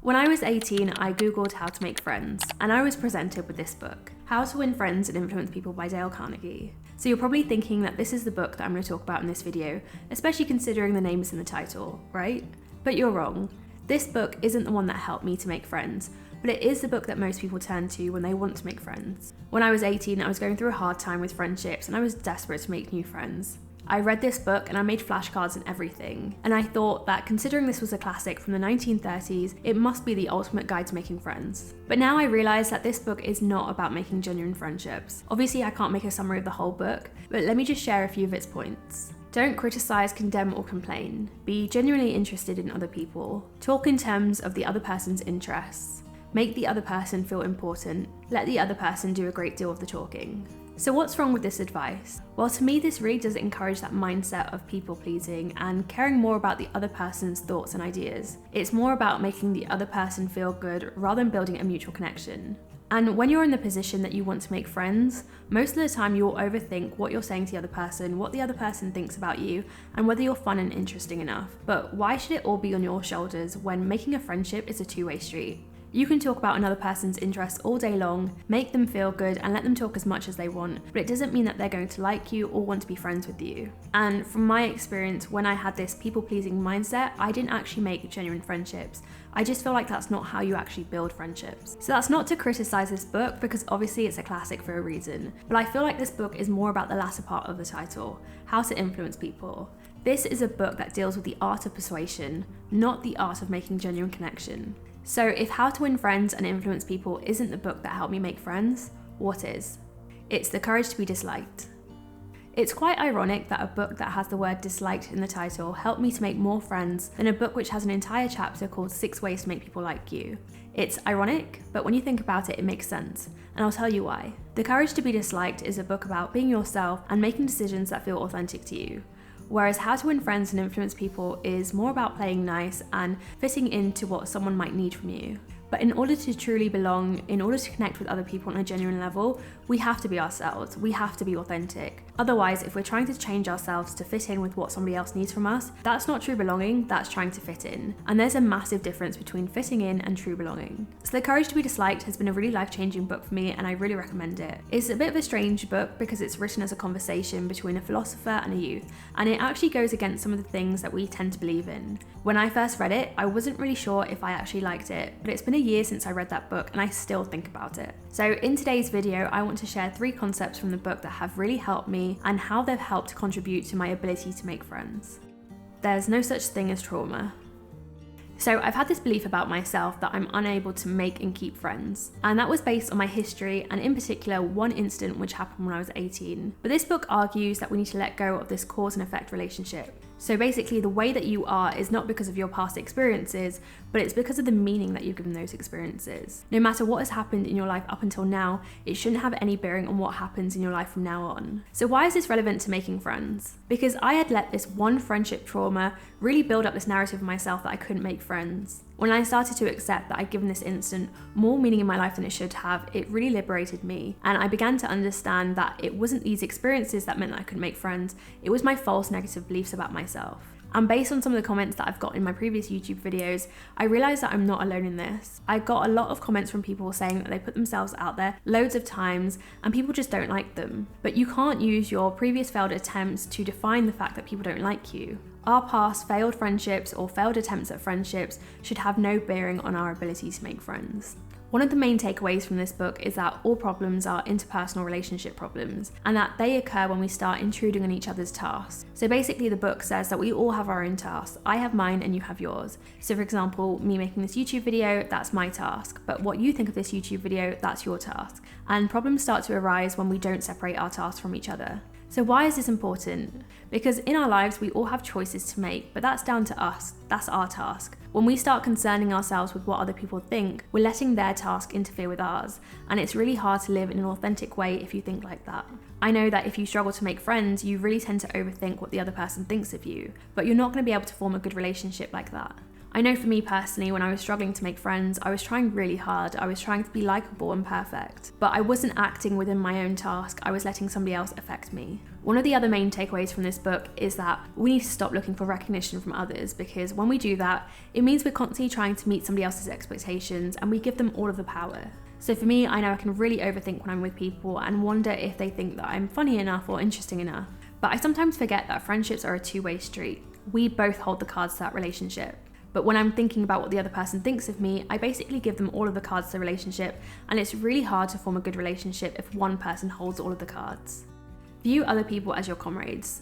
When I was 18, I googled how to make friends, and I was presented with this book, How to Win Friends and Influence People by Dale Carnegie. So you're probably thinking that this is the book that I'm going to talk about in this video, especially considering the name is in the title, right? But you're wrong. This book isn't the one that helped me to make friends, but it is the book that most people turn to when they want to make friends. When I was 18, I was going through a hard time with friendships and I was desperate to make new friends. I read this book and I made flashcards and everything, and I thought that considering this was a classic from the 1930s, it must be the ultimate guide to making friends. But now I realise that this book is not about making genuine friendships. Obviously I can't make a summary of the whole book, but let me just share a few of its points. Don't criticise, condemn or complain. Be genuinely interested in other people. Talk in terms of the other person's interests. Make the other person feel important. Let the other person do a great deal of the talking. So what's wrong with this advice? Well, to me, this really does encourage that mindset of people pleasing and caring more about the other person's thoughts and ideas. It's more about making the other person feel good rather than building a mutual connection. And when you're in the position that you want to make friends, most of the time you'll overthink what you're saying to the other person, what the other person thinks about you, and whether you're fun and interesting enough. But why should it all be on your shoulders when making a friendship is a two-way street? You can talk about another person's interests all day long, make them feel good and let them talk as much as they want, but it doesn't mean that they're going to like you or want to be friends with you. And from my experience, when I had this people-pleasing mindset, I didn't actually make genuine friendships. I just feel like that's not how you actually build friendships. So that's not to criticize this book, because obviously it's a classic for a reason, but I feel like this book is more about the latter part of the title, how to influence people. This is a book that deals with the art of persuasion, not the art of making genuine connection. So if How to Win Friends and Influence People isn't the book that helped me make friends, what is? It's The Courage to be Disliked. It's quite ironic that a book that has the word disliked in the title helped me to make more friends than a book which has an entire chapter called 6 Ways to Make People Like You. It's ironic, but when you think about it, it makes sense, and I'll tell you why. The Courage to be Disliked is a book about being yourself and making decisions that feel authentic to you. Whereas How to Win Friends and Influence People is more about playing nice and fitting into what someone might need from you. But in order to truly belong, in order to connect with other people on a genuine level, we have to be ourselves, we have to be authentic. Otherwise, if we're trying to change ourselves to fit in with what somebody else needs from us, that's not true belonging, that's trying to fit in. And there's a massive difference between fitting in and true belonging. So The Courage to be Disliked has been a really life-changing book for me, and I really recommend it. It's a bit of a strange book because it's written as a conversation between a philosopher and a youth, and it actually goes against some of the things that we tend to believe in. When I first read it, I wasn't really sure if I actually liked it, but it's been a year since I read that book and I still think about it. So in today's video, I want to share 3 concepts from the book that have really helped me and how they've helped contribute to my ability to make friends. There's no such thing as trauma. So I've had this belief about myself that I'm unable to make and keep friends, and that was based on my history and in particular one incident which happened when I was 18. But this book argues that we need to let go of this cause and effect relationship. So basically the way that you are is not because of your past experiences, but it's because of the meaning that you've given those experiences. No matter what has happened in your life up until now, it shouldn't have any bearing on what happens in your life from now on. So why is this relevant to making friends? Because I had let this one friendship trauma really build up this narrative of myself that I couldn't make friends. When I started to accept that I'd given this incident more meaning in my life than it should have, it really liberated me. And I began to understand that it wasn't these experiences that meant that I couldn't make friends, it was my false negative beliefs about myself. And based on some of the comments that I've got in my previous YouTube videos, I realised that I'm not alone in this. I got a lot of comments from people saying that they put themselves out there loads of times and people just don't like them. But you can't use your previous failed attempts to define the fact that people don't like you. Our past failed friendships or failed attempts at friendships should have no bearing on our ability to make friends. One of the main takeaways from this book is that all problems are interpersonal relationship problems, and that they occur when we start intruding on each other's tasks. So basically the book says that we all have our own tasks. I have mine and you have yours. So for example, me making this YouTube video, that's my task, but what you think of this YouTube video, that's your task. And problems start to arise when we don't separate our tasks from each other. So why is this important? Because in our lives, we all have choices to make, but that's down to us. That's our task. When we start concerning ourselves with what other people think, we're letting their task interfere with ours. And it's really hard to live in an authentic way if you think like that. I know that if you struggle to make friends, you really tend to overthink what the other person thinks of you, but you're not going to be able to form a good relationship like that. I know for me personally, when I was struggling to make friends, I was trying really hard. I was trying to be likable and perfect, but I wasn't acting within my own task. I was letting somebody else affect me. One of the other main takeaways from this book is that we need to stop looking for recognition from others, because when we do that, it means we're constantly trying to meet somebody else's expectations and we give them all of the power. So for me, I know I can really overthink when I'm with people and wonder if they think that I'm funny enough or interesting enough. But I sometimes forget that friendships are a two-way street. We both hold the cards to that relationship. But when I'm thinking about what the other person thinks of me, I basically give them all of the cards to the relationship, and it's really hard to form a good relationship if one person holds all of the cards. View other people as your comrades.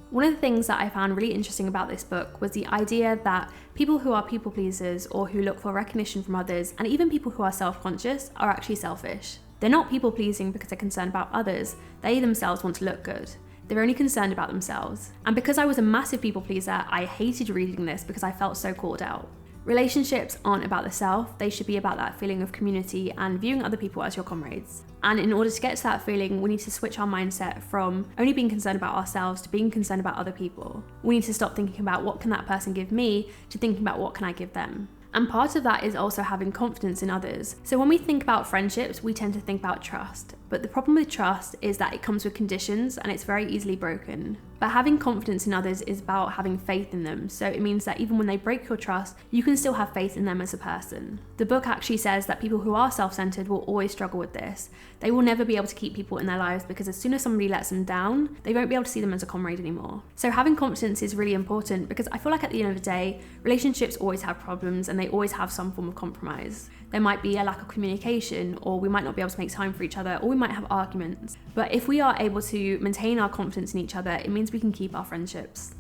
One of the things that I found really interesting about this book was the idea that people who are people pleasers or who look for recognition from others, and even people who are self-conscious, are actually selfish. They're not people pleasing because they're concerned about others, they themselves want to look good. They're only concerned about themselves. And because I was a massive people pleaser, I hated reading this because I felt so called out. Relationships aren't about the self, they should be about that feeling of community and viewing other people as your comrades. And in order to get to that feeling, we need to switch our mindset from only being concerned about ourselves to being concerned about other people. We need to stop thinking about what can that person give me to thinking about what can I give them. And part of that is also having confidence in others. So when we think about friendships, we tend to think about trust. But the problem with trust is that it comes with conditions and it's very easily broken. But having confidence in others is about having faith in them. So it means that even when they break your trust, you can still have faith in them as a person. The book actually says that people who are self-centered will always struggle with this. They will never be able to keep people in their lives because as soon as somebody lets them down, they won't be able to see them as a comrade anymore. So having confidence is really important because I feel like at the end of the day, relationships always have problems and they always have some form of compromise. There might be a lack of communication, or we might not be able to make time for each other, or we might have arguments. But if we are able to maintain our confidence in each other, it means we can keep our friendships.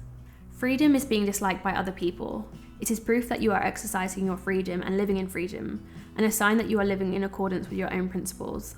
Freedom is being disliked by other people. It is proof that you are exercising your freedom and living in freedom, and a sign that you are living in accordance with your own principles.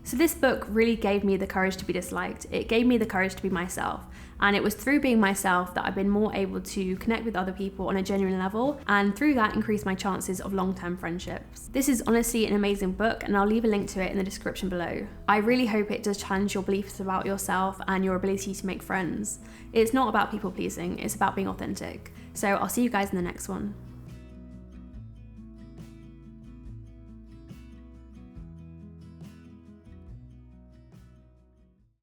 So this book really gave me the courage to be disliked. It gave me the courage to be myself. And it was through being myself that I've been more able to connect with other people on a genuine level, and through that increase my chances of long-term friendships. This is honestly an amazing book, and I'll leave a link to it in the description below. I really hope it does challenge your beliefs about yourself and your ability to make friends. It's not about people pleasing, it's about being authentic. So I'll see you guys in the next one.